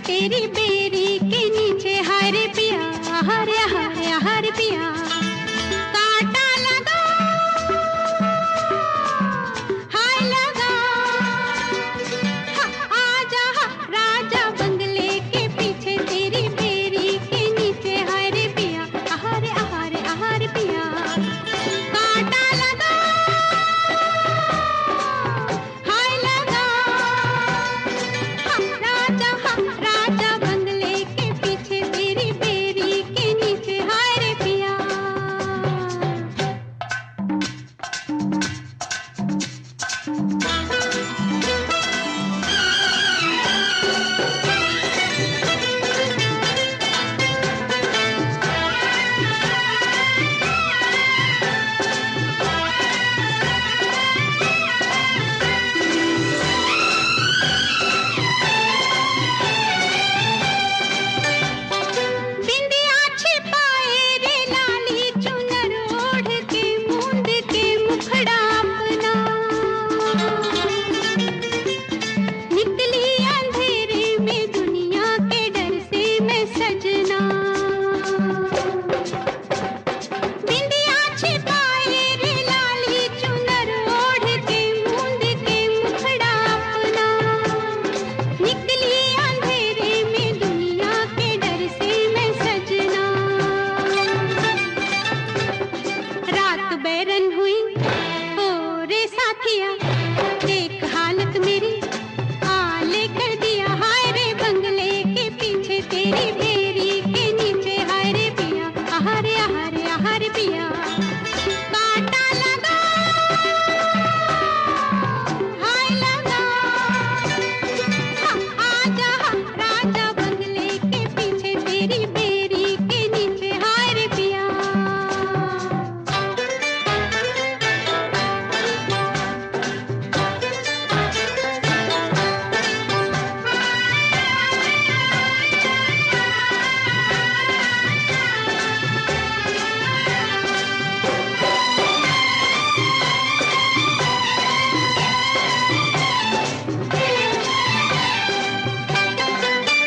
तेरी बेरी के नीचे हरे पिया, हरे हरे हरे पिया, कांटा लगा हाय लगा, आजा राजा बंगले के पीछे तेरी बेरी के नीचे हरे पिया, हरे हरे हरे पिया, कांटा लगा हाय लगा, राजा बंगले के पीछे तेरी बेरी के नीचे हरे पिया। बिंदिया छिपाए रे लाली चुनर ओढ़ के मूंद के मुखड़ा अपना, निकली अंधेरे में दुनिया के डर से मैं सजना, बिंदिया छिपाए रे लाली चुनर ओढ़ के मूंद के मुखड़ा अपना, निकली अंधेरे में दुनिया के डर से मैं सजना, रात बैरन हुई ओ रे साथिया, एक हालत मेरी आले कर दिया, हाय रे बंगले के पीछे तेरी बेरी के नीचे हाय रे पिया, हरे हरे हरे पिया, कांटा लगा हाय लगा, आजा राजा बंगले के पीछे तेरी बेरी के नीचे हाय रे पिया।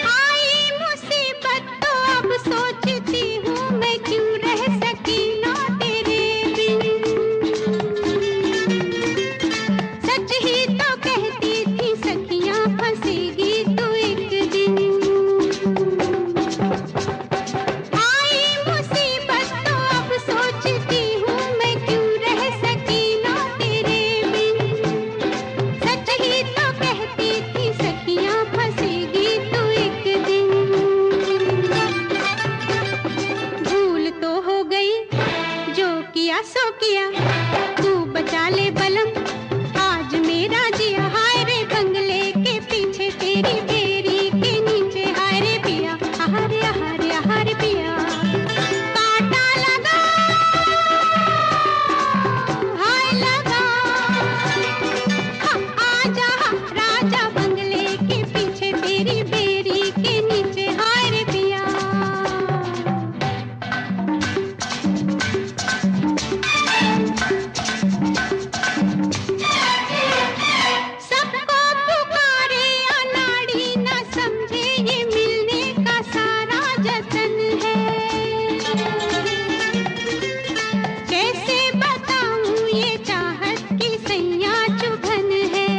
आई मुसीबत तो अब सोचती हूँ मैं क्यों रह सकी ना तेरे बिन, सच ही तो कहती थी सखियाँ फंसेगी तू एक दिन, आई मुसीबत तो अब सोचती हूँ मैं क्यों रह सकी ना तेरे बिन, सच ही तो कहती थी सखियाँ फंसेगी तू एक दिन, भूल तो हो गई जो किया सो किया, तू बचा ले बलम आज मेरा जिया, हाय रे बंगले के पीछे तेरी बेरी के नीचे हाय रे पिया, हरे हरे हरे पिया, कांटा लगा हाय लगा, आजा राजा बंगले के पीछे तेरी बेरी के नीचे हाय रे पिया। सबको पुकारे अनाड़ी न समझे ये मिलने का सारा जतन है, कैसे बताऊं ये चाहत की सैया चुभन है,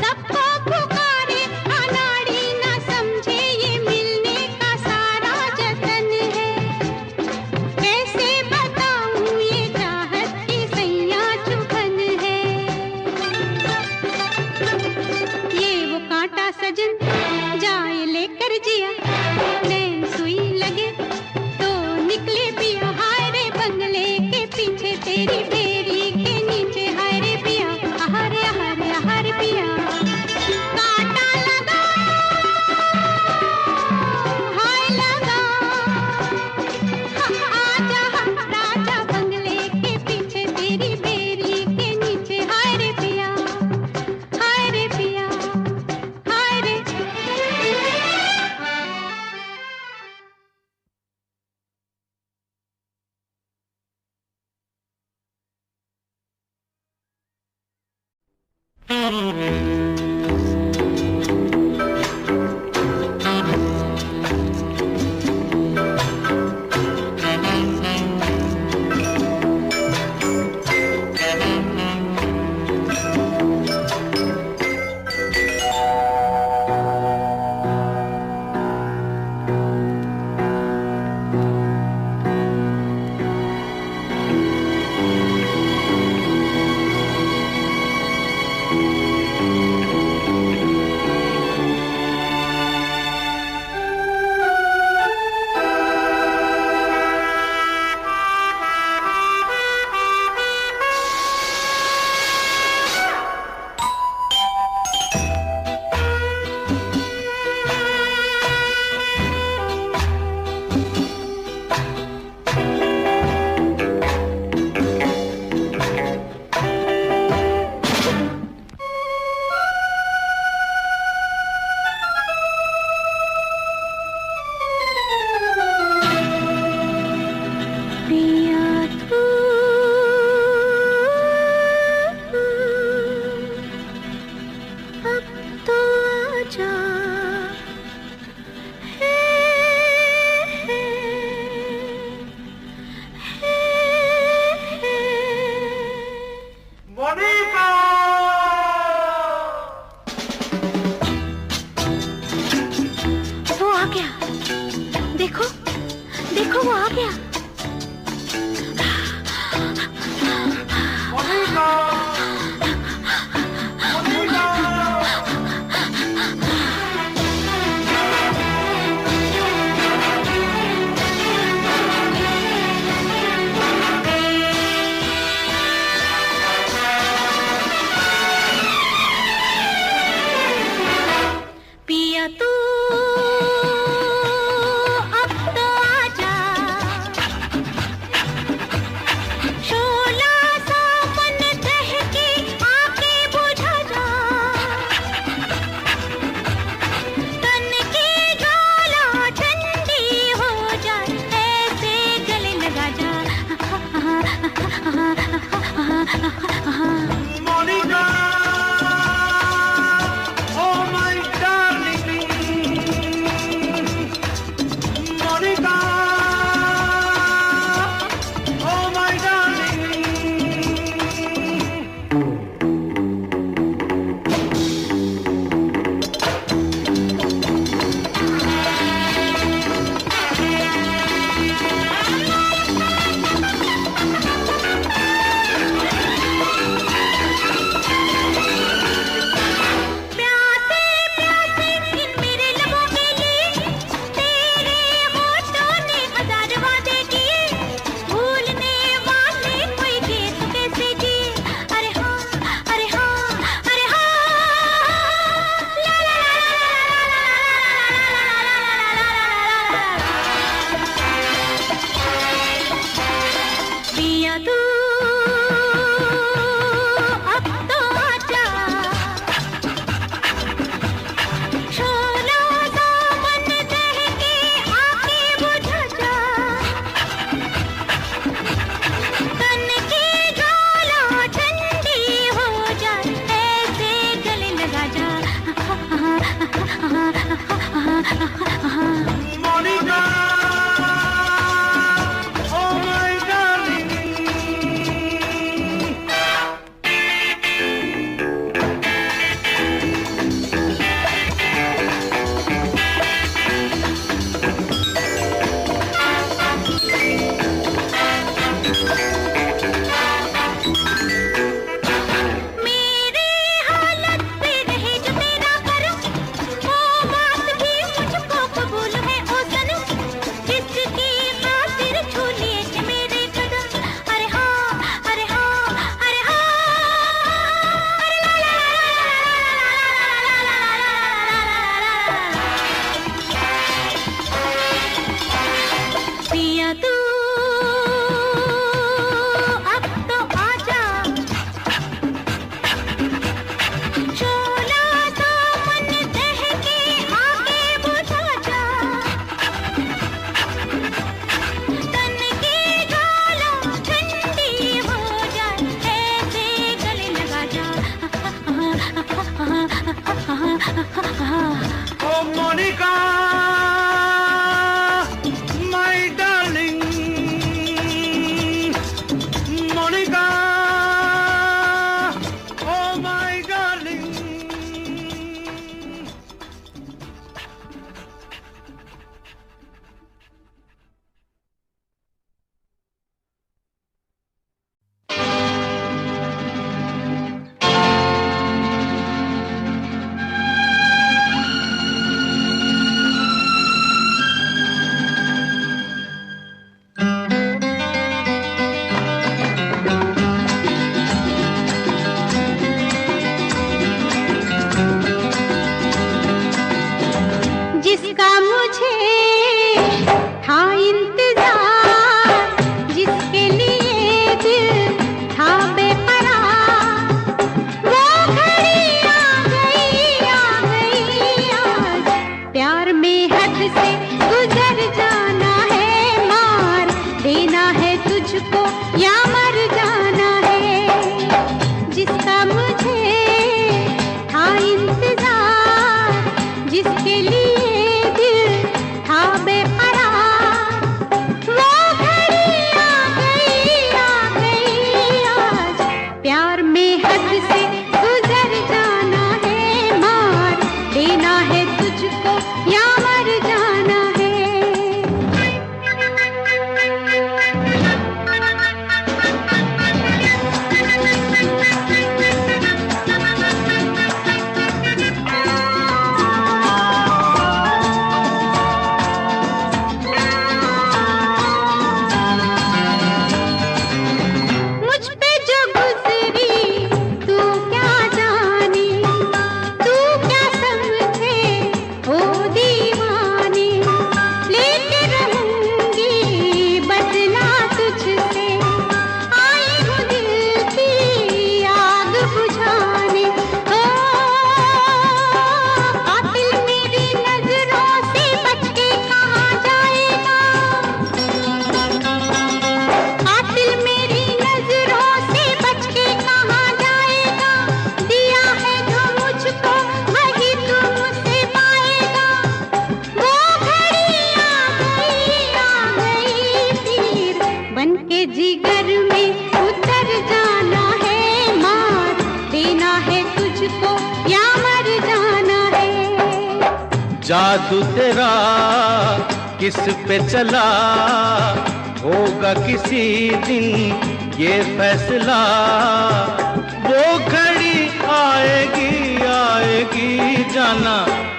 सबको पुकारे अनाड़ी न समझे ये मिलने का सारा जतन है, कैसे बताऊं ये चाहत की सैया चुभन है, ये वो कांटा सजन जाए लेकर जिया, नैन सुई लगे तो निकले पिया, हाय रे बंगले के पीछे तेरी बेरी के नीचे हाय रे पिया, हरे हरे हरे पिया, कांटा लगा हाय लगा, आजा राजा बंगले के पीछे तेरी बेरी के नीचे हाय रे पिया, हाय रे पिया, हाय रे देखो देखो वो आ गया। पिया तू अब तो आजा, शोला सा मन दहके आके बुझा जा, तन की ज्वाला ठंडी हो जाए ऐसे गले लगा जा। Monika, oh my darling, Monica, oh my darling. प्यासे प्यासे इन मेरे लबों के लिए तेरे होठों ने हजार वादे किए, भूलने वाले कोई के तो कैसे जिए। अरे हाँ अरे हाँ अरे हाँ, ला ला पिया तू अब तो आजा, शोला सा मन दहके आके बुझा जा, तन की ज्वाला ठंडी हो जाए ऐसे गले लगा जा। Monica, oh my darling. मेरे हालत पे रहे जो तेरा करम, वो बात भी मुझको कबूल है ओ सनम, जिसकी खातिर छू लिए थे मेरे कदम। अरे हाँ अरे हाँ अरे हाँ, अरे ला ला पिया तू अब तो आजा, शोला सा मन दहके आके बुझा जा, तन की ज्वाला ठंडी हो जाए ऐसे गले लगा जा। Oh Monica, my darling, Monica, oh my darling. जिसका मुझे था इंतजार, जिसके लिए दिल था बेकरार, वो घड़ी आ गई आज, प्यार में हद से गुजर जाना है, मार देना है तुझको या मर जाना है। जिसका मुझे था इंतजार, जिसके लिए देना है तुझको या मर जाना है। जादू तेरा किस पे चला, होगा किसी दिन ये फैसला। वो घड़ी आएगी आएगी जाना,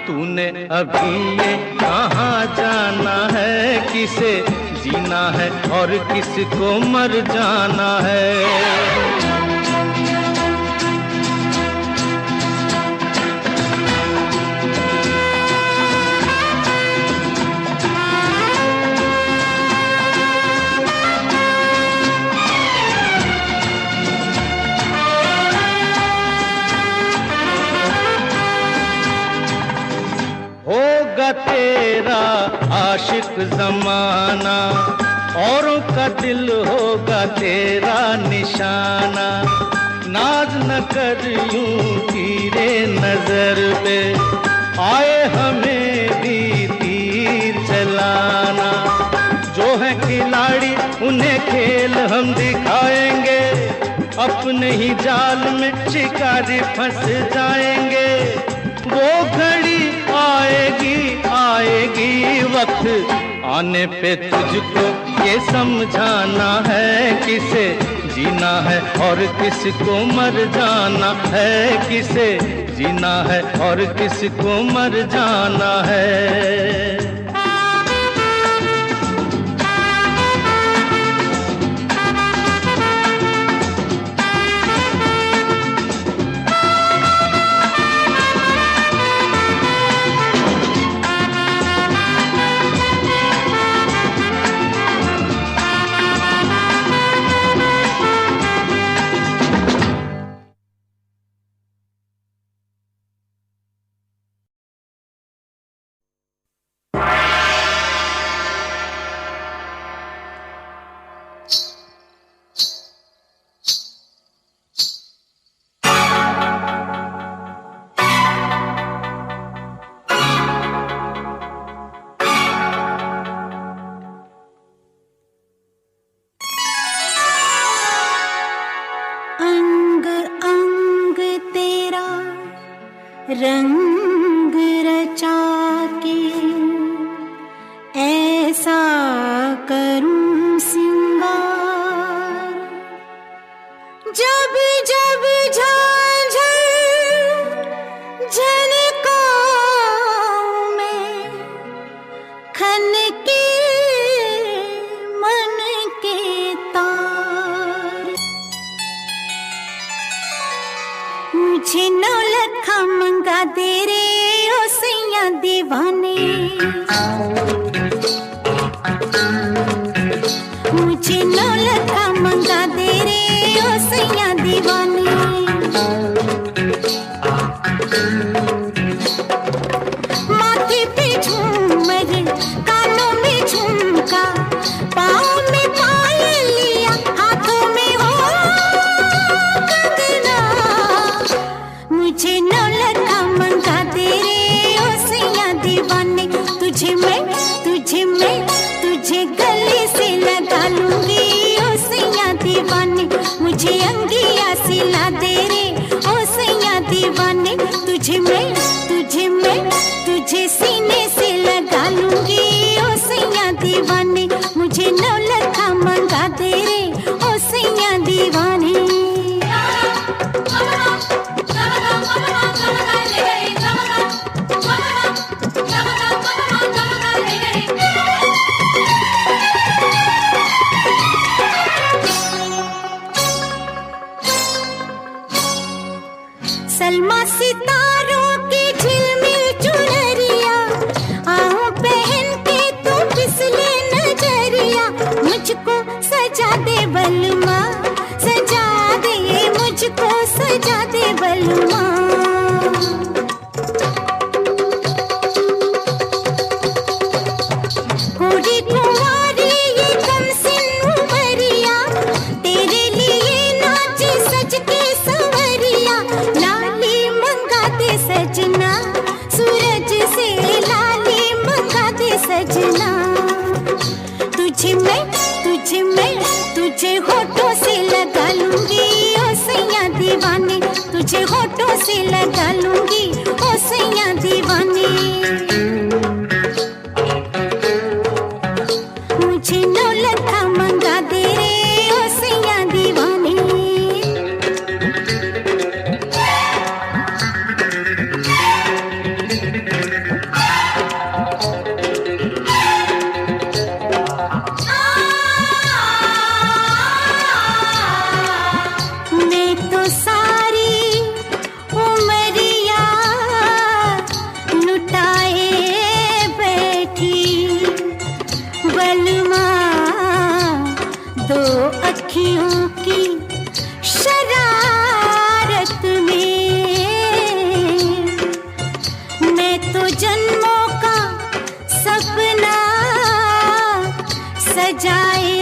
तूने अभी ये कहाँ जाना है। किसे जीना है और किसको मर जाना है। होगा तेरा आशिक जमाना, औरों का दिल होगा तेरा निशाना। नाज न कर यूं तीरे नजर पे, आए हमें भी तीर चलाना। जो है खिलाड़ी उन्हें खेल हम दिखाएंगे, अपने ही जाल में शिकारी फंस जाएंगे। वो घड़ी आएगी आएगी, वक्त आने पे तुझको ये समझाना है। किसे जीना है और किसको मर जाना है। किसे जीना है और किसको मर जाना है। रंग रचा के ऐसा करूं सिंगार, जब जब झांझर झनकाऊं मैं, खनके मन के तार। मुझे नौलखा मंगा दे रे ओ सैया दीवाने, मुझे नौलखा मंगा दे रे ओ सैया दीवाने। माथे पे झूमर, कानों में झुमका, पाँव में पायलिया, हाथों में हो कंगना। मुझे नौलखा मंगा दे रे ओ सैया दीवाने। तुझे मैं तुझे गले से लगा लूंगी ओ सैया दीवाने। मुझे अंगिया सिला दे रे ओ सैया दीवाने। तुझे मैं तुझे सीने से लगा लूंगी ओ सैया दीवाने। मुझे नौलखा मंगा दे रे ओ सैया दीवाने। सलमा सितारों की झिलमिल चुनरिया, आऊं पहन के तू फिसले नजरिया। मुझको सजा दे बलमा, सजा दे मुझको सजा दे बलमा। गोरी कुंवारी ये कमसिन उमरिया, तेरे लिए नाची सज के संवरिया। लाली मंगा दे सजना, सूरज से लाली मंगा दे सजना। तुझे होठों से लगा लूंगी ओ सैया दीवाने। तुझे होठों से लगा लूंगी ओ सैया दीवाने। जाए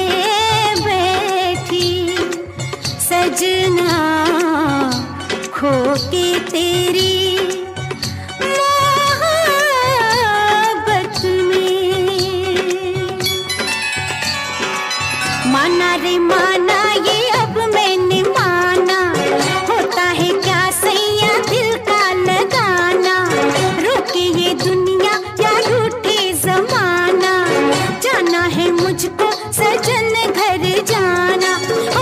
बैठी सजना खो के तेरी मोहब्बत में। माना रे माना ये अब मैंने माना, होता है क्या सैया दिल का लगाना। रोके ये दुनिया या रूठे जमाना, जाना है मुझको सजन घर जाना। ओ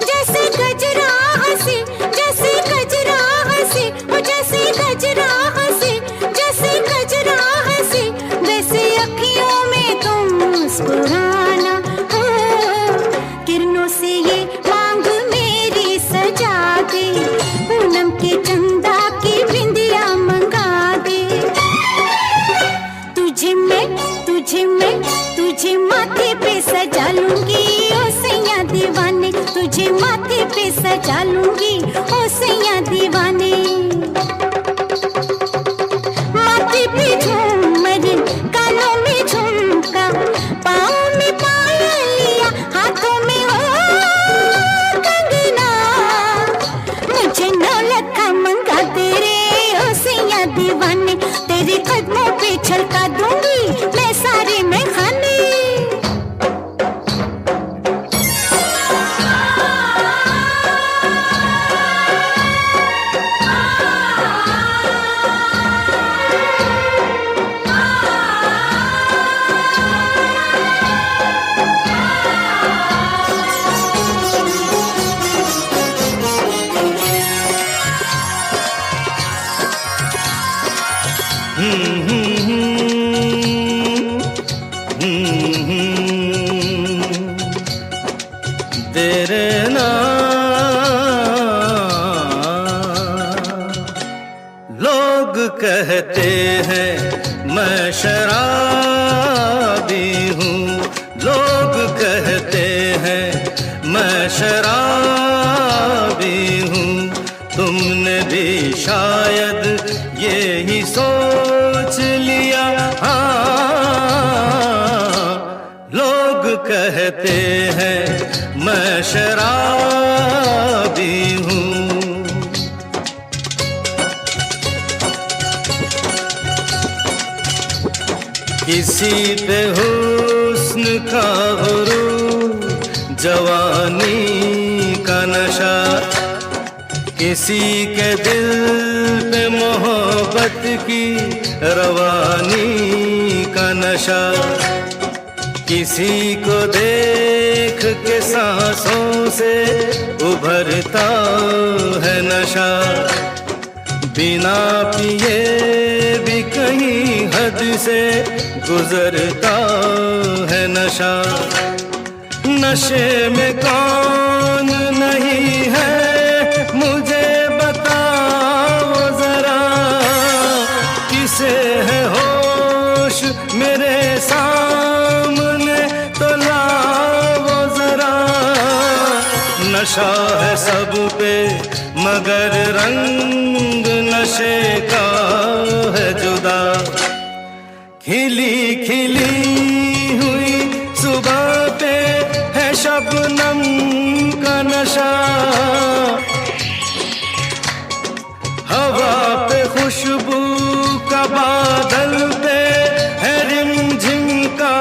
जैसे गजरा हंसी, जैसे गजरा हंसी, ओ जैसे गजरा हंसी, जैसे गजरा हंसी, वैसे अखियों में तुम मुस्कुराना। ओ किरणों से ये मांग मेरी सजा दे, पूनम के चंदा की बिंदिया मंगा दे। तुझे माथे पे सजा लूंगी ओ सैया दीवाने, तुझे माथे पे सजा लूंगी ओ सैया दीवाने। माथे पे झूमर, कानों में झुमका, पाँव में पायलिया, हाथों में हो कंगना। मुझे 9 लाख मंगा दे रे ओ सैया दीवाने, तेरे कदमों पे छलका दूंगी मैं सारे में खाने। तेरे नाम लोग कहते हैं मैं शराबी हूँ, लोग कहते हैं मैं शराबी हूँ। तुमने भी शायद यही सोच लिया। हाँ, लोग कहते हैं मैं शराबी हूँ। किसी पे हुस्न का गुरूर, जवानी का नशा, किसी के दिल पे मोहब्बत की रवानी का नशा। किसी को देख के सांसों से उभरता है नशा, बिना पिए भी कहीं हद से गुजरता है नशा। नशे में कौन नहीं है मुझे बताओ जरा, किसे है होश मेरे सामने तो लाओ जरा। नशा है सब पे मगर रंग नशे का है जुदा। खिली खिली हुई सुबह पे है शबनम का नशा, हवा पे खुशबू का बादल पे है रिमझिम का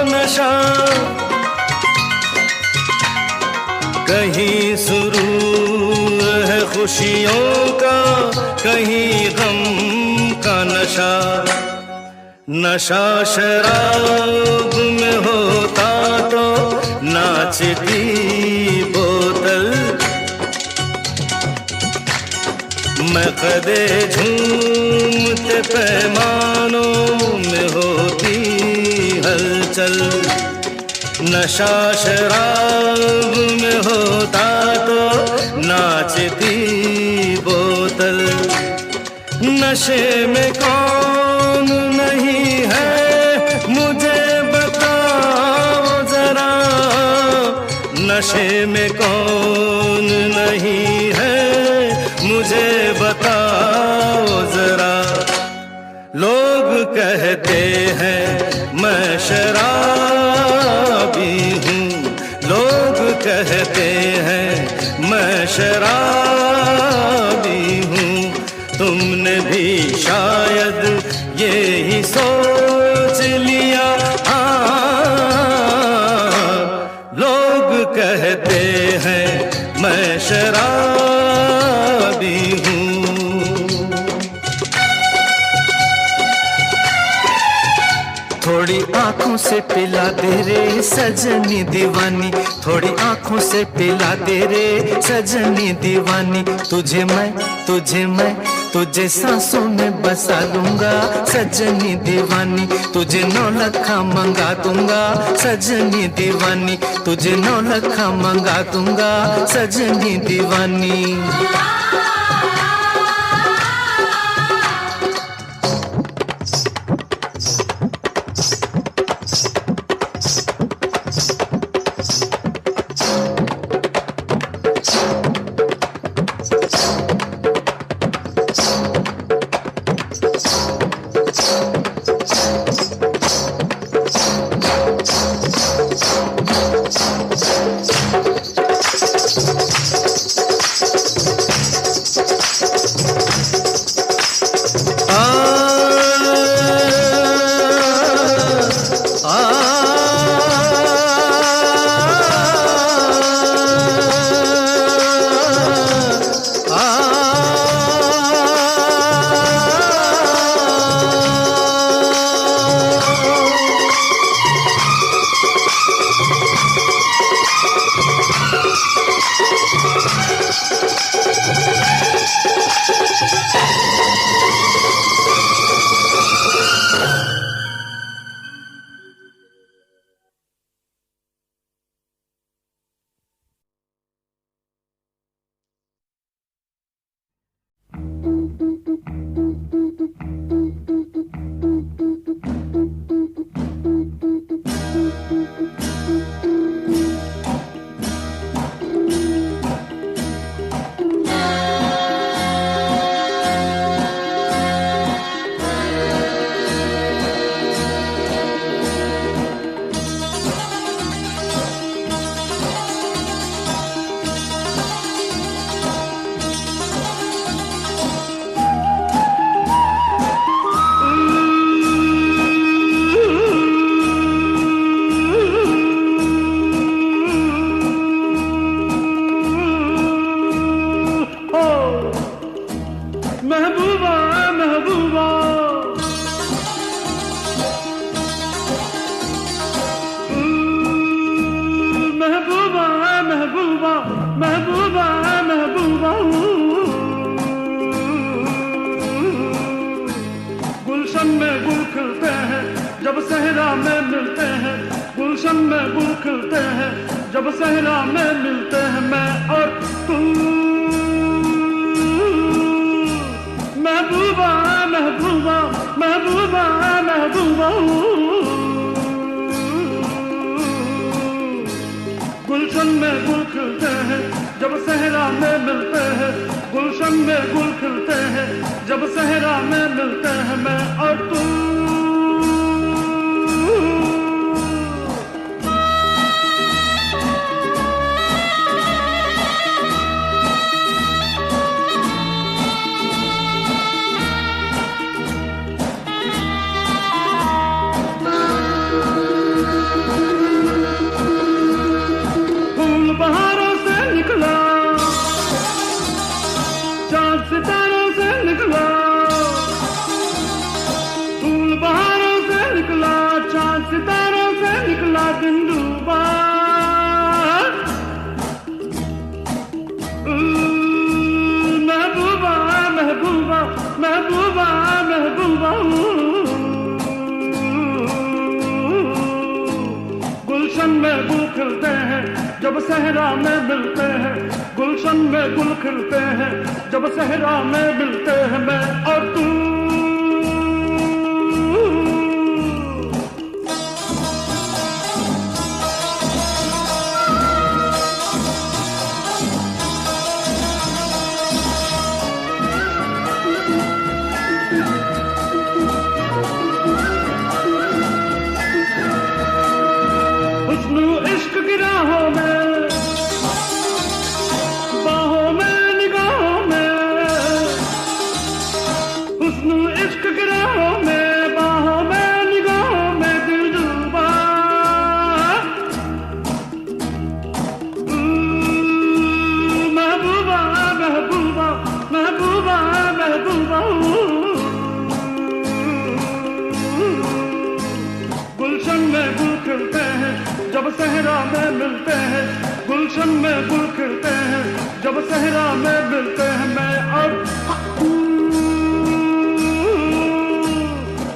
नशा। कहीं सुरूर है खुशियों का, कहीं गम का नशा। नशा शराब में होता तो नाचती बोतल, मैं कदे झूमते पैमानों में होती हलचल। नशा शराब में होता तो नाचती बोतल। नशे में कौन नहीं है मुझे बताओ जरा, नशे में कौन नहीं है मुझे बताओ जरा। लोग कहते हैं मैं शराबी हूँ, लोग कहते हैं मैं शराबी हूँ। तुमने भी शायद ये ही सोच लिया, लोग कहते हैं मैं शराबी हूँ। थोड़ी आंखों से पिला दे रे सजनी दीवानी, थोड़ी आंखों से पिला दे रे सजनी दीवानी। तुझे मैं तुझे सांसों में बसा लूंगा सजनी दीवानी, तुझे 9 लखा मंगा दूंगा सजनी दीवानी, तुझे 9 लखा मंगा दूंगा सजनी दीवानी। गुलशन में गुल खिलते हैं जब सहरा में मिलते हैं, गुलशन में गुल खिलते हैं जब सहरा में मिलते हैं। मैं और तू महबूबा महबूबा महबूबा महबूबा, गुलशन में गुल खिलते हैं जब सहरा में मिलते हैं, गुलशन में गुल खिलते हैं जब सहरा में मिलते हैं। मैं और तू सितारों से निकला, फूल बहारों से निकला, चांद सितारों से निकला, दिन डूबा। महबूबा महबूबा महबूबा महबूबा, गुलशन में गुल खिलते हैं जब सहरा में मिलते हैं, गुलशन में गुल खिलते हैं जब सहरा में मिलते हैं। मैं और तू सहरा में मिलते हैं, गुलशन में गुल खिलते हैं, जब सहरा में मिलते हैं। मैं अब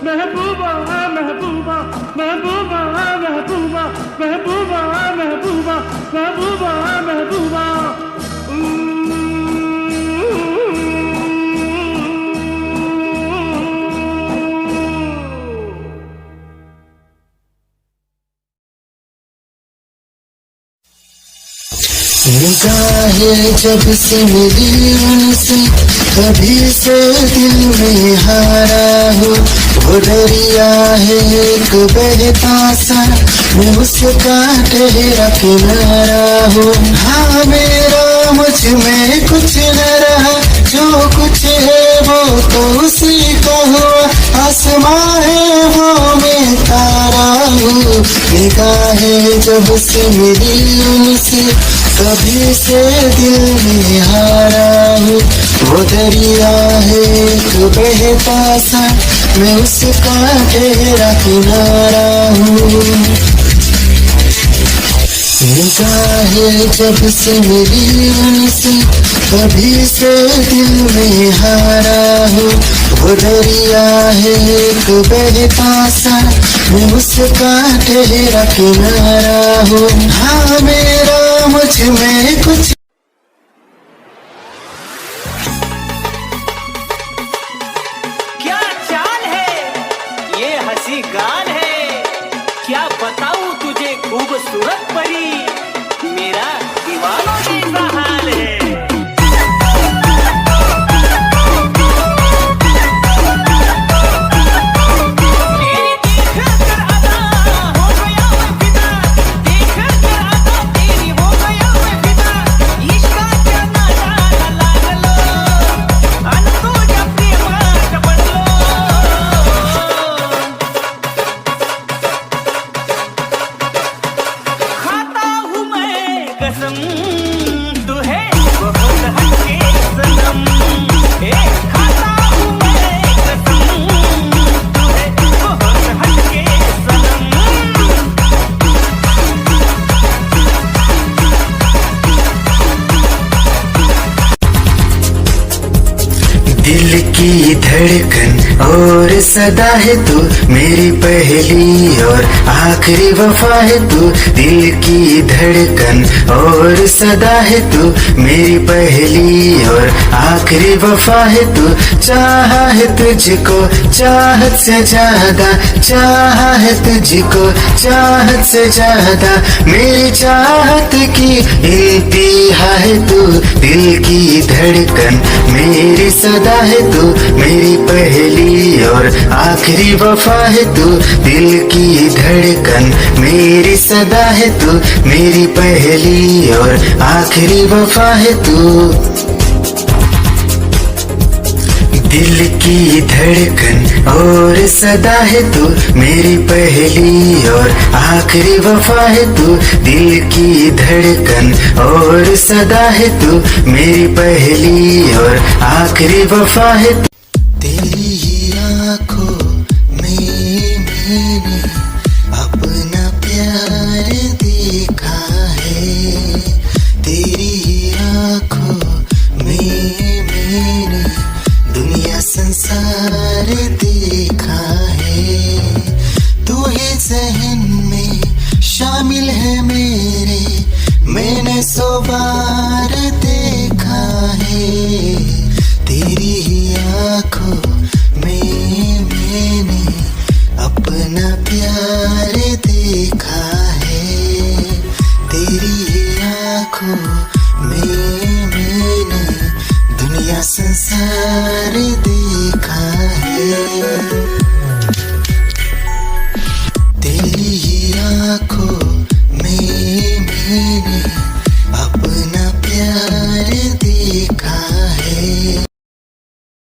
महबूबा महबूबा महबूबा महबूबा महबूबा महबूबा महबूबा महबूबा निगाहें जब से मिली उनसे कभी से दिल में हारा हूँ। वो दरिया है एक बहता सा, मैं उसका ठहरा किनारा हूँ। हाँ मेरा मुझ में कुछ न रहा, जो कुछ है वो तो उसी का हुआ। आसमां है वो मैं तारा हूँ। निगाहें जब से मिली उनसे कभी से दिल में हारा हूँ। वो दरिया है एक बहता सा, मैं उसका ठहरा किनारा हूँ। निगाहें जब से मिली उनसे कभी से दिल में हारा हूँ। वो दरिया है एक बहता सा, मैं उसका ठहरा किनारा हूँ। हाँ मेरा मुझ में कुछ क्या चाल है, ये हंसी गाल है, क्या बताऊं तुझे खूबसूरत परी, मेरा दीवानों जैसा हाल है। दिल की धड़कन और सदा है तू, मेरी पहली और आखिरी वफा है तू। दिल की धड़कन और सदा है तू, मेरी पहली और आखिरी वफा है तू। चाहा है तुझको चाहत से ज्यादा, चाहा है तुझको चाहत से ज्यादा, मेरी चाहत की इंतहा है तू। दिल की धड़कन मेरी सदा है तू, मेरी पहली और आखिरी वफा है तू। दिल की धड़कन मेरी सदा है तू, मेरी पहली और आखिरी वफा है तू। दिल की धड़कन और सदा है तू, मेरी पहली और आखिरी वफा है तू। दिल की धड़कन और सदा है तू, मेरी पहली और आखिरी वफा है तू। तेरी ही आँखों में मैंने अपना प्यार देखा है। तेरी ही आँखों में मैंने दुनिया संसार देखा है। तू ही ज़हन में शामिल है मेरे, मैंने 100 बार देखा है। तेरी ही आँखों में मैंने अपना प्यार देखा है। तेरी ही आँखों में मैंने दुनिया संसार देखा है। तेरी ही आँखों में मैंने अपना प्यार देखा है।